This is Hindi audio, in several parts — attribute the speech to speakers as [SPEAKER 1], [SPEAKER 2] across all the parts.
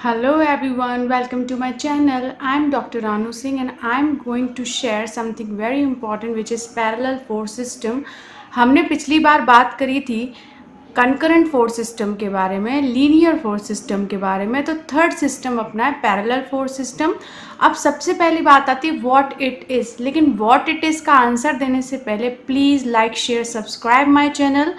[SPEAKER 1] Hello everyone, welcome to my channel. I am Dr. Ranu Singh and I am going to share something very important which is parallel force system. हमने पिछली बार बात करी थी कंकरेंट फोर्स सिस्टम के बारे में, लीनियर फोर्स सिस्टम के बारे में। तो थर्ड सिस्टम अपना है पैरेलल फोर्स सिस्टम। अब सबसे पहली बात आती है व्हाट इट इज़, लेकिन व्हाट इट इज़ का आंसर देने से पहले please like share subscribe my channel.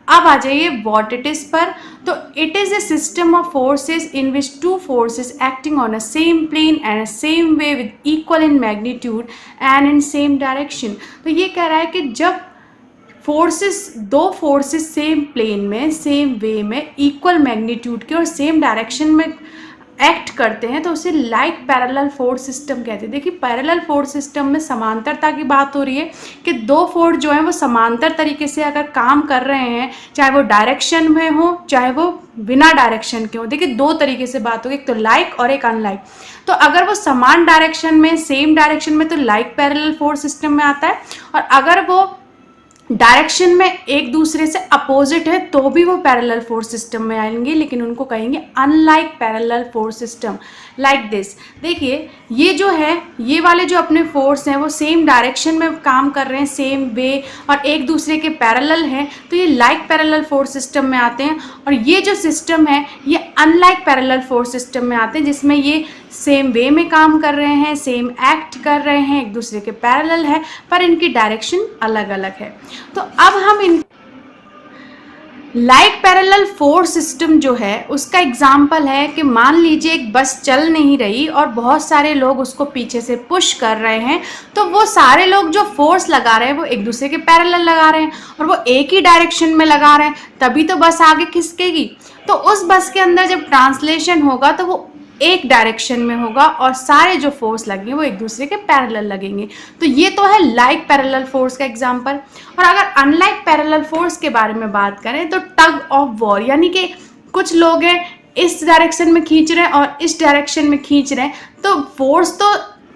[SPEAKER 1] अब आ जाइए व्हाट इट इज़ पर। तो it is a system of forces in which two forces acting on a same plane and a same way with equal in magnitude and in same direction. तो ये कह रहा है कि जब दो फोर्सेस सेम प्लेन में, सेम वे में, इक्वल मैग्नीट्यूड के और सेम डायरेक्शन में एक्ट करते हैं तो उसे लाइक पैरेलल फोर्स सिस्टम कहते हैं। देखिए पैरेलल फोर्स सिस्टम में समांतरता की बात हो रही है कि दो फोर्स जो हैं वो समांतर तरीके से अगर काम कर रहे हैं, चाहे वो डायरेक्शन में हो चाहे वो बिना डायरेक्शन के हो। देखिए दो तरीके से बात होगी, एक तो लाइक और एक अनलाइक। तो अगर वो समान डायरेक्शन में, सेम डायरेक्शन में, तो लाइक पैरेलल फोर्स सिस्टम में आता है, और अगर वो डायरेक्शन में एक दूसरे से अपोजिट है तो भी वो पैरेलल फोर्स सिस्टम में आएंगे, लेकिन उनको कहेंगे unlike parallel force system. Like this, देखिए ये जो है, ये वाले जो अपने फोर्स हैं वो सेम डायरेक्शन में काम कर रहे हैं, सेम वे, और एक दूसरे के पैरेलल हैं, तो ये लाइक पैरेलल फोर्स सिस्टम में आते हैं। और ये जो सिस्टम है ये अनलाइक पैरेलल फोर्स सिस्टम में आते हैं, जिसमें ये सेम वे में काम कर रहे हैं, सेम एक्ट कर रहे हैं, एक दूसरे के पैरेलल है, पर इनकी डायरेक्शन अलग अलग है। तो अब हम in like parallel force system जो है उसका एग्जाम्पल है कि मान लीजिए एक बस चल नहीं रही और बहुत सारे लोग उसको पीछे से पुश कर रहे हैं, तो वो सारे लोग जो फोर्स लगा रहे हैं वो एक दूसरे के पैरेलल लगा रहे हैं और वो एक ही डायरेक्शन में लगा रहे हैं, तभी तो बस आगे खिसकेगी। तो उस बस के अंदर जब ट्रांसलेशन होगा तो वो एक डायरेक्शन में होगा और सारे जो फोर्स लगेंगे वो एक दूसरे के पैरेलल लगेंगे। तो ये तो है लाइक पैरेलल फोर्स का एग्जांपल। और अगर अनलाइक पैरेलल फोर्स के बारे में बात करें तो टग ऑफ वॉर, यानी कि कुछ लोग हैं इस डायरेक्शन में खींच रहे हैं और इस डायरेक्शन में खींच रहे हैं, तो फोर्स तो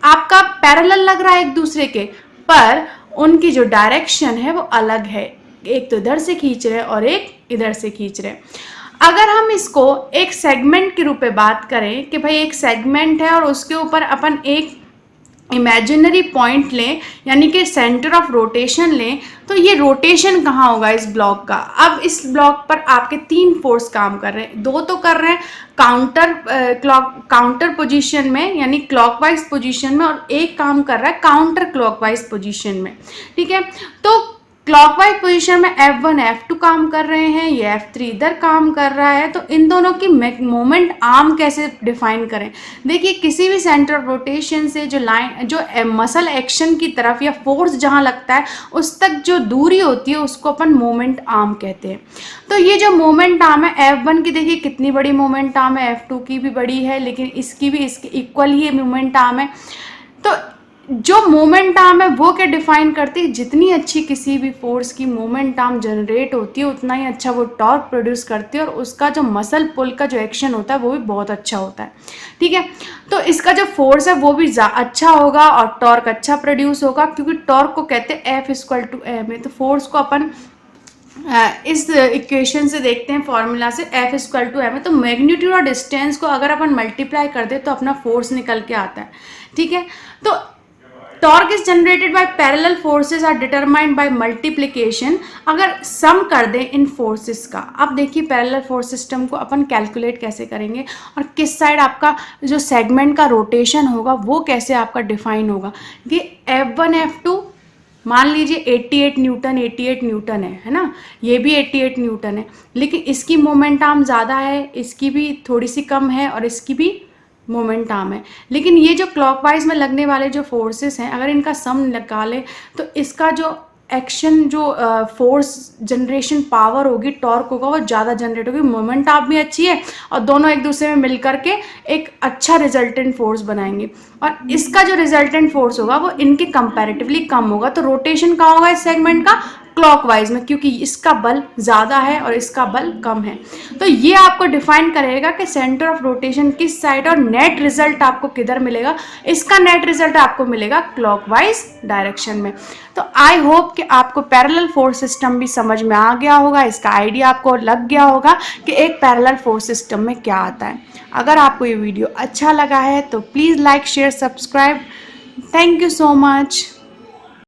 [SPEAKER 1] आपका पैरेलल लग रहा है एक दूसरे के, पर उनकी जो डायरेक्शन है वो अलग है। एक तो इधर से खींच रहे हैं और एक इधर से खींच रहे हैं। अगर हम इसको एक सेगमेंट के रूप में बात करें कि भाई एक सेगमेंट है और उसके ऊपर अपन एक इमेजिनरी पॉइंट लें, यानी कि सेंटर ऑफ रोटेशन लें, तो ये रोटेशन कहाँ होगा इस ब्लॉक का। अब इस ब्लॉक पर आपके तीन फोर्स काम कर रहे हैं, दो तो कर रहे हैं काउंटर पोजीशन में, यानी क्लॉकवाइज पोजीशन में, और एक काम कर रहा है काउंटर क्लॉकवाइज पोजीशन में। ठीक है, तो क्लॉकवाइज पोजीशन में F1 F2 काम कर रहे हैं, ये F3 इधर काम कर रहा है। तो इन दोनों की मोमेंट आर्म कैसे डिफाइन करें। देखिए किसी भी सेंटर ऑफ रोटेशन से जो लाइन, जो मसल एक्शन की तरफ या फोर्स जहां लगता है उस तक जो दूरी होती है उसको अपन मोमेंट आर्म कहते हैं। तो ये जो मोमेंट आर्म है F1 की, देखिए कितनी बड़ी मोमेंट आर्म है, F2 की भी बड़ी है, लेकिन इसकी भी इसके इक्वल ही मोमेंट आर्म है। तो जो मोमेंट आर्म है वो क्या डिफाइन करती है, जितनी अच्छी किसी भी फोर्स की मोमेंट आर्म जनरेट होती है उतना ही अच्छा वो टॉर्क प्रोड्यूस करती है, और उसका जो मसल पुल का जो एक्शन होता है वो भी बहुत अच्छा होता है। ठीक है, तो इसका जो फोर्स है वो भी अच्छा होगा और टॉर्क अच्छा प्रोड्यूस होगा, क्योंकि टॉर्क को कहते हैं F=ma। तो फोर्स को अपन इस इक्वेशन से देखते हैं, फॉर्मूला से F=ma। तो मैग्नीट्यूड और डिस्टेंस को अगर अपन मल्टीप्लाई कर दे तो अपना फोर्स निकल के आता है। ठीक है, तो torque is generated by parallel forces are determined by multiplication. अगर सम कर दें इन फोर्सेस का, अब देखिए पैरेलल फोर्स सिस्टम को अपन कैलकुलेट कैसे करेंगे और किस साइड आपका जो सेगमेंट का रोटेशन होगा वो कैसे आपका डिफाइन होगा। ये F1 F2 मान लीजिए 88 न्यूटन है ना, ये भी 88 न्यूटन है, लेकिन इसकी मोमेंट आर्म ज़्यादा है, इसकी भी थोड़ी सी कम है और इसकी भी मोमेंट आर्म है। लेकिन ये जो क्लॉकवाइज में लगने वाले जो फोर्सेस हैं, अगर इनका सम निकालें तो इसका जो एक्शन, जो फोर्स जनरेशन पावर होगी, टॉर्क होगा, वो ज़्यादा जनरेट होगी। मोमेंट आर्म भी अच्छी है और दोनों एक दूसरे में मिल करके एक अच्छा रिजल्टेंट फोर्स बनाएंगे, और इसका जो रिजल्टेंट फोर्स होगा वो इनके कंपैरेटिवली कम होगा। तो रोटेशन कहाँ होगा इस सेगमेंट का, क्लॉकवाइज में, क्योंकि इसका बल ज़्यादा है और इसका बल कम है। तो ये आपको डिफाइन करेगा कि सेंटर ऑफ रोटेशन किस साइड और नेट रिजल्ट आपको किधर मिलेगा। इसका नेट रिजल्ट आपको मिलेगा क्लॉकवाइज डायरेक्शन में। तो आई होप कि आपको पैरेलल फोर्स सिस्टम भी समझ में आ गया होगा, इसका आइडिया आपको लग गया होगा कि एक पैरेलल फोर्स सिस्टम में क्या आता है। अगर आपको ये वीडियो अच्छा लगा है तो please like share subscribe. Thank you so much.